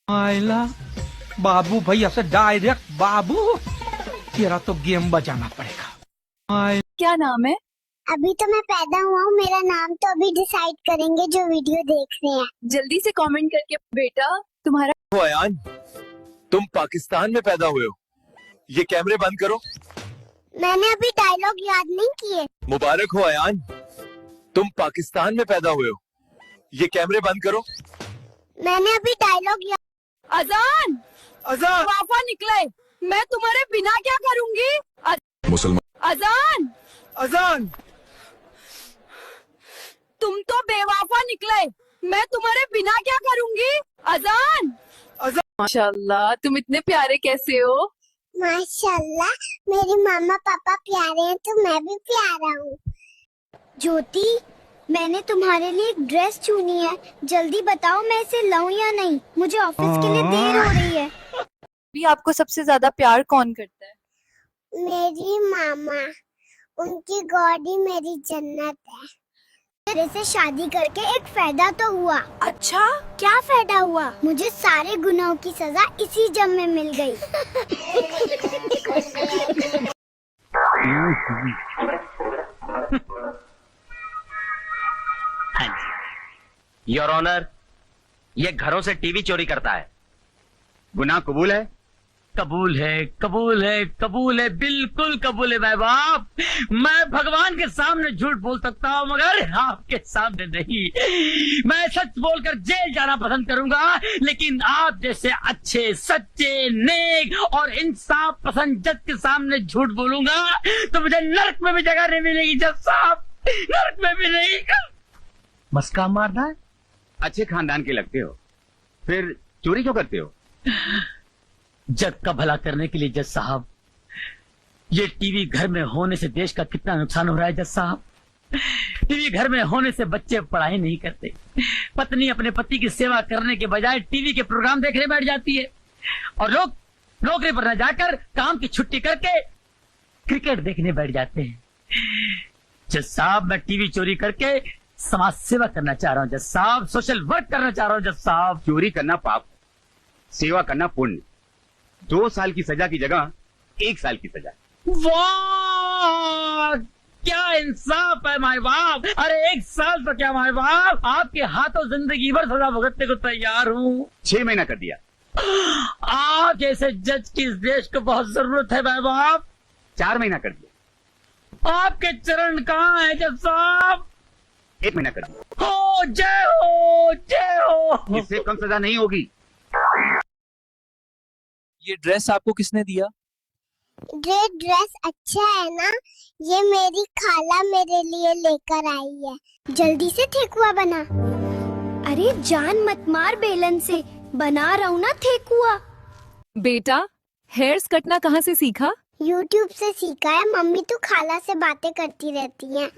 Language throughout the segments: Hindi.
आयला बाबू भैया से डायरेक्ट बाबू, तेरा तो गेम बजाना पड़ेगा। क्या नाम है? अभी तो मैं पैदा हुआ हूँ, मेरा नाम तो अभी डिसाइड करेंगे जो वीडियो देख रहे हैं। जल्दी से कमेंट करके बेटा तुम्हारा। हो अयान, तुम पाकिस्तान में पैदा हुए हो। ये कैमरे बंद करो। मैंने अभी डायलॉग याद नहीं किए। मुबारक हो अयान, तुम पाकिस्तान में पैदा हुए हो। ये कैमरे बंद करो। मैंने अभी डायलॉग याद। अजान अजान, वाफा निकले, मैं तुम्हारे बिना क्या करूंगी? मुसलमान। अजान अजान, तुम तो बेवाफा निकले, मैं तुम्हारे बिना क्या करूंगी? अजान अजान। माशाल्लाह, तुम इतने प्यारे कैसे हो? माशाल्लाह, मेरे मामा पापा प्यारे हैं तो मैं भी प्यारा हूँ। ज्योति, मैंने तुम्हारे लिए एक ड्रेस चुनी है, जल्दी बताओ मैं इसे लाऊं या नहीं, मुझे ऑफिस के लिए देर हो रही है। भी आपको सबसे ज्यादा प्यार कौन करता है? मेरी मामा, उनकी गॉडी मेरी जन्नत है। मेरे से शादी करके एक फायदा तो हुआ। अच्छा, क्या फायदा हुआ? मुझे सारे गुनाहों की सजा इसी जन्म में मिल गई। योर ऑनर, ये घरों से टीवी चोरी करता है। गुनाह कबूल है? कबूल है, कबूल है, कबूल है, बिल्कुल कबूल है भाई बाप। मैं भगवान के सामने झूठ बोल सकता हूँ मगर आपके सामने नहीं। मैं सच बोलकर जेल जाना पसंद करूंगा, लेकिन आप जैसे अच्छे, सच्चे, नेक और इंसाफ पसंद जज के सामने झूठ बोलूंगा तो मुझे नर्क में भी जगह नहीं मिलेगी जज साहब, नर्क में भी नहीं। बस काम मारना है। अच्छे खानदान के लगते हो, फिर चोरी क्यों करते हो? जग का भला करने के लिए जज साहब। ये टीवी घर में होने से देश का कितना नुकसान हो रहा है जज साहब। टीवी घर में होने से बच्चे पढ़ाई नहीं करते, पत्नी अपने पति की सेवा करने के बजाय टीवी के प्रोग्राम देखने बैठ जाती है, और लोग नौकरी पर न जाकर काम की छुट्टी करके क्रिकेट देखने बैठ जाते हैं। जज साहब, मैं टीवी चोरी करके समाज सेवा करना चाह रहा हूँ जज साहब, सोशल वर्क करना चाह रहा हूँ जज साहब। चोरी करना पाप, सेवा करना पुण्य। 2 साल की सजा की जगह 1 साल की सजा। वाह, क्या इंसाफ है माय बाप। अरे 1 साल तो क्या माय बाप, आपके हाथों जिंदगी भर सजा भुगतने को तैयार हूँ। 6 महीना कर दिया। आप जैसे जज की इस देश को बहुत जरूरत है माय बाप। 4 महीना कर दिया। आपके चरण कहाँ है जज साहब? 1 महीना कर दिया। हो जय हो, जय हो। इससे कम सजा नहीं होगी। ये ड्रेस आपको किसने दिया? ये ड्रेस अच्छा है ना, ये मेरी खाला मेरे लिए लेकर आई है। जल्दी से ठेकुआ बना। अरे जान मत मार बेलन से, बना रहा हूँ ना ठेकुआ। बेटा हेयर्स कटना कहाँ से सीखा? YouTube से सीखा है, मम्मी तो खाला से बातें करती रहती हैं।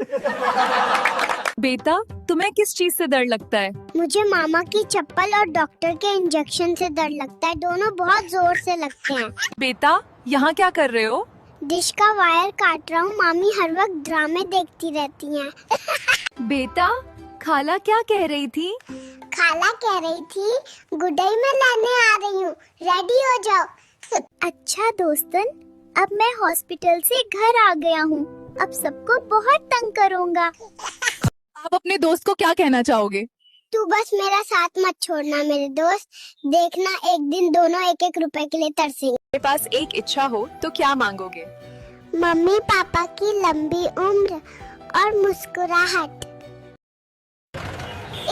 बेटा तुम्हें किस चीज से डर लगता है? मुझे मामा की चप्पल और डॉक्टर के इंजेक्शन से डर लगता है, दोनों बहुत जोर से लगते हैं। बेटा यहाँ क्या कर रहे हो? डिश का वायर काट रहा हूँ, मामी हर वक्त ड्रामे देखती रहती हैं। बेटा खाला क्या कह रही थी? खाला कह रही थी गुडई में लेने आ रही हूँ, रेडी हो जाओ। अच्छा दोस्तन, अब मैं हॉस्पिटल से घर आ गया हूँ, अब सबको बहुत तंग करूँगा। आप अपने दोस्त को क्या कहना चाहोगे? तू बस मेरा साथ मत छोड़ना मेरे दोस्त, देखना एक दिन दोनों 1-1 रुपए के लिए तरसेंगे। मेरे पास एक इच्छा हो तो क्या मांगोगे? मम्मी पापा की लंबी उम्र और मुस्कुराहट।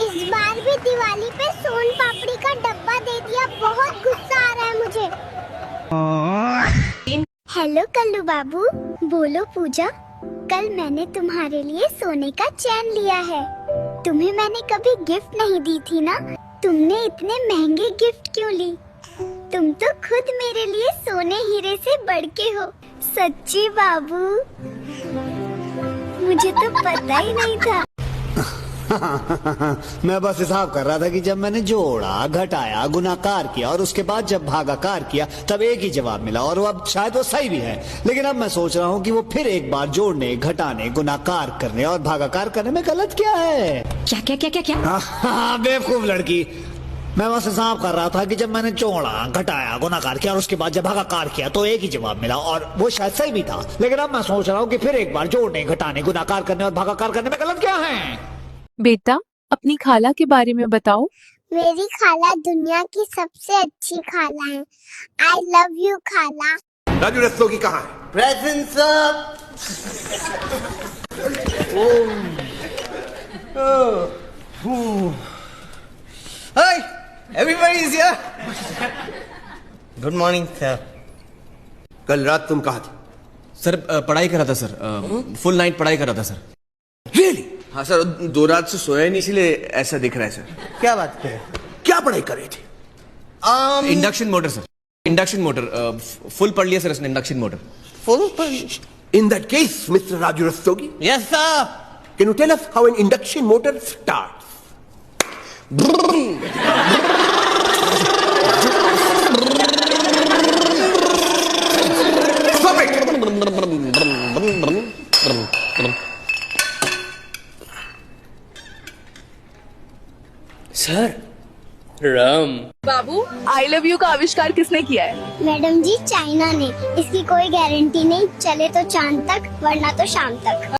इस बार भी दिवाली पे सोन पापड़ी का डब्बा दे दिया, बहुत गुस्सा आ रहा है मुझे। हेलो कल्लू बाबू। बोलो पूजा, कल मैंने तुम्हारे लिए सोने का चैन लिया है। तुम्हें मैंने कभी गिफ्ट नहीं दी थी ना, तुमने इतने महंगे गिफ्ट क्यों ली? तुम तो खुद मेरे लिए सोने हीरे से बढ़ के हो। सच्ची बाबू, मुझे तो पता ही नहीं था। मैं बस हिसाब कर रहा था कि जब मैंने जोड़ा, घटाया, गुणाकार किया और उसके बाद जब भागाकार किया तब एक ही जवाब मिला, और वो अब शायद वो सही भी है। लेकिन अब मैं सोच रहा हूँ कि वो फिर एक बार जोड़ने, घटाने, गुणाकार करने और भागाकार करने में गलत क्या है? क्या क्या क्या क्या क्या? हाँ, बेवकूफ लड़की। मैं वहां से सांप कर रहा था कि जब मैंने जोड़ा घटाया गुणाकार किया और उसके बाद जब भागाकार किया तो एक ही जवाब मिला और वो शायद सही भी था। लेकिन अब मैं सोच रहा हूँ कि फिर एक बार जोड़ने घटाने गुणाकार करने और भागाकार करने में गलत क्या है। बेटा अपनी खाला के बारे में बताओ। मेरी खाला दुनिया की सबसे अच्छी खाला है। आई लव यू खाला। राजू रस्तोगी कहाँ है? Present sir. Hi, everybody is here. Good morning, sir. कल रात तुम कहाँ थे? सर पढ़ाई कर रहा था सर, फुल नाइट पढ़ाई कर रहा था सर। Really? हाँ सर, 2 रात से सोया नहीं इसलिए ऐसा दिख रहा है सर। क्या बात है? क्या पढ़ाई कर रहे थे? Induction motor sir, induction motor full पढ़ लिया सर इसने, इंडक्शन मोटर फुल पढ़। In that case, Mr. Raju Rastogi, yes sir. can you tell us how an induction motor starts? Stop it! Sir Ram. Babu I love you का आविष्कार किसने किया है? मैडम जी चाइना ने। इसकी कोई गारंटी नहीं, चले तो चांद तक वरना तो शाम तक।